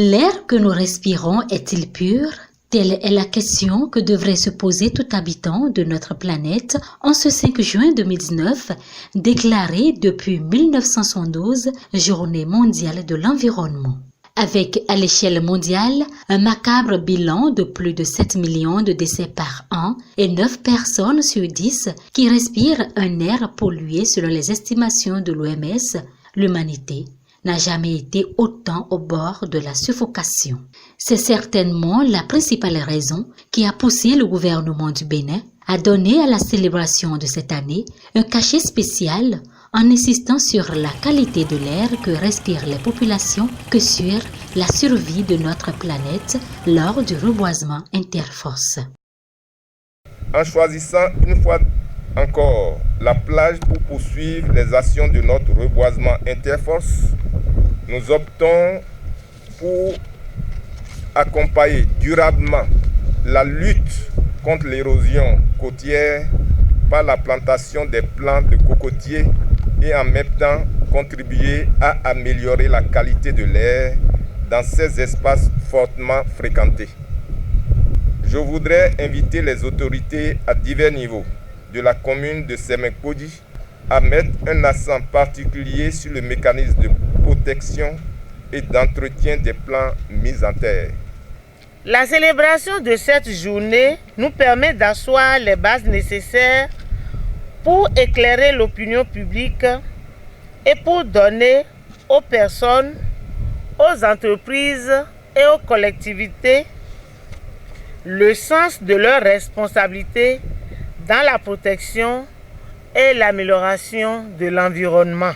L'air que nous respirons est-il pur? Telle est la question que devrait se poser tout habitant de notre planète en ce 5 juin 2019, déclaré depuis 1972 Journée mondiale de l'environnement. Avec, à l'échelle mondiale, un macabre bilan de plus de 7 millions de décès par an et 9 personnes sur 10 qui respirent un air pollué selon les estimations de l'OMS, l'humanité n'a jamais été autant au bord de la suffocation. C'est certainement la principale raison qui a poussé le gouvernement du Bénin à donner à la célébration de cette année un cachet spécial en insistant sur la qualité de l'air que respirent les populations que sur la survie de notre planète lors du reboisement interforce. En choisissant une fois encore la plage pour poursuivre les actions de notre reboisement interforce, nous optons pour accompagner durablement la lutte contre l'érosion côtière par la plantation des plants de cocotiers et en même temps contribuer à améliorer la qualité de l'air dans ces espaces fortement fréquentés. Je voudrais inviter les autorités à divers niveaux de la commune de Semek-Podji à mettre un accent particulier sur le mécanisme de protection et d'entretien des plants mis en terre. La célébration de cette journée nous permet d'asseoir les bases nécessaires pour éclairer l'opinion publique et pour donner aux personnes, aux entreprises et aux collectivités le sens de leur responsabilité dans la protection et l'amélioration de l'environnement.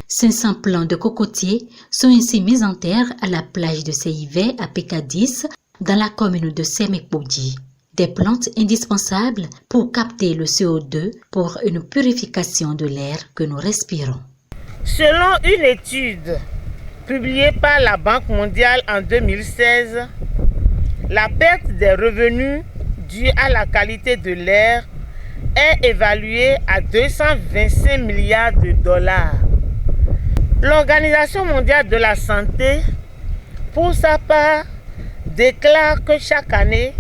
500 plants de cocotiers sont ainsi mis en terre à la plage de Seivé à Pécadis, dans la commune de Semek-Podji. Des plantes indispensables pour capter le CO2 pour une purification de l'air que nous respirons. Selon une étude publiée par la Banque mondiale en 2016, la perte des revenus dus à la qualité de l'air est évaluée à 225 milliards de dollars. L'Organisation mondiale de la santé, pour sa part, déclare que chaque année,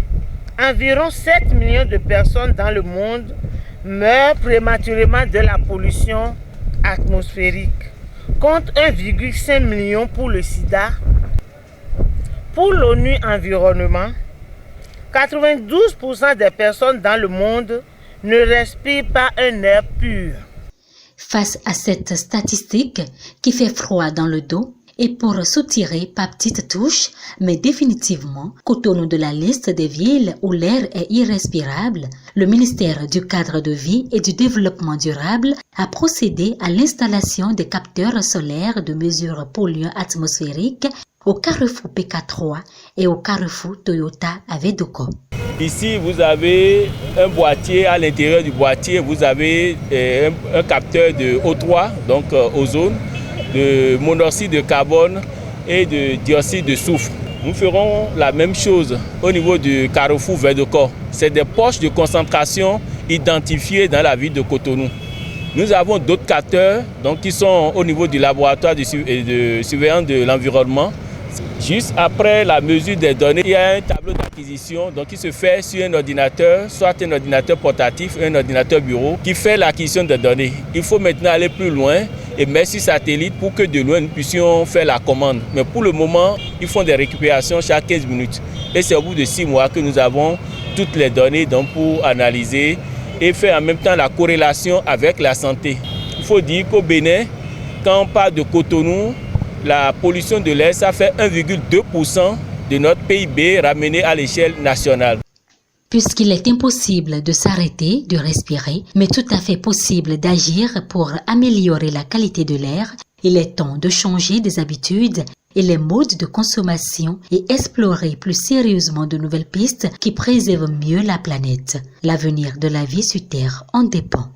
environ 7 millions de personnes dans le monde meurent prématurément de la pollution atmosphérique, contre 1,5 million pour le sida. Pour l'ONU Environnement, 92% des personnes dans le monde ne respirent pas un air pur. Face à cette statistique qui fait froid dans le dos, et pour soutirer par petites touches, mais définitivement Cotonou de la liste des villes où l'air est irrespirable, le ministère du Cadre de vie et du Développement durable a procédé à l'installation des capteurs solaires de mesure polluants atmosphériques au carrefour PK3 et au carrefour Toyota à Vedoko. Ici, vous avez un boîtier. À l'intérieur du boîtier, vous avez un capteur de O3, donc ozone, de monoxyde de carbone et de dioxyde de soufre. Nous ferons la même chose au niveau du carrefour Vedoko. C'est des poches de concentration identifiées dans la ville de Cotonou. Nous avons d'autres capteurs donc, qui sont au niveau du laboratoire de surveillance de l'environnement. Juste après la mesure des données, il y a un tableau d'acquisition qui se fait sur un ordinateur, soit un ordinateur portatif, un ordinateur bureau, qui fait l'acquisition des données. Il faut maintenant aller plus loin et mettre sur satellite pour que de loin nous puissions faire la commande. Mais pour le moment, ils font des récupérations chaque 15 minutes. Et c'est au bout de 6 mois que nous avons toutes les données pour analyser et faire en même temps la corrélation avec la santé. Il faut dire qu'au Bénin, quand on parle de Cotonou, la pollution de l'air, ça fait 1,2% de notre PIB ramené à l'échelle nationale. Puisqu'il est impossible de s'arrêter de respirer, mais tout à fait possible d'agir pour améliorer la qualité de l'air, il est temps de changer des habitudes et les modes de consommation et explorer plus sérieusement de nouvelles pistes qui préservent mieux la planète. L'avenir de la vie sur Terre en dépend.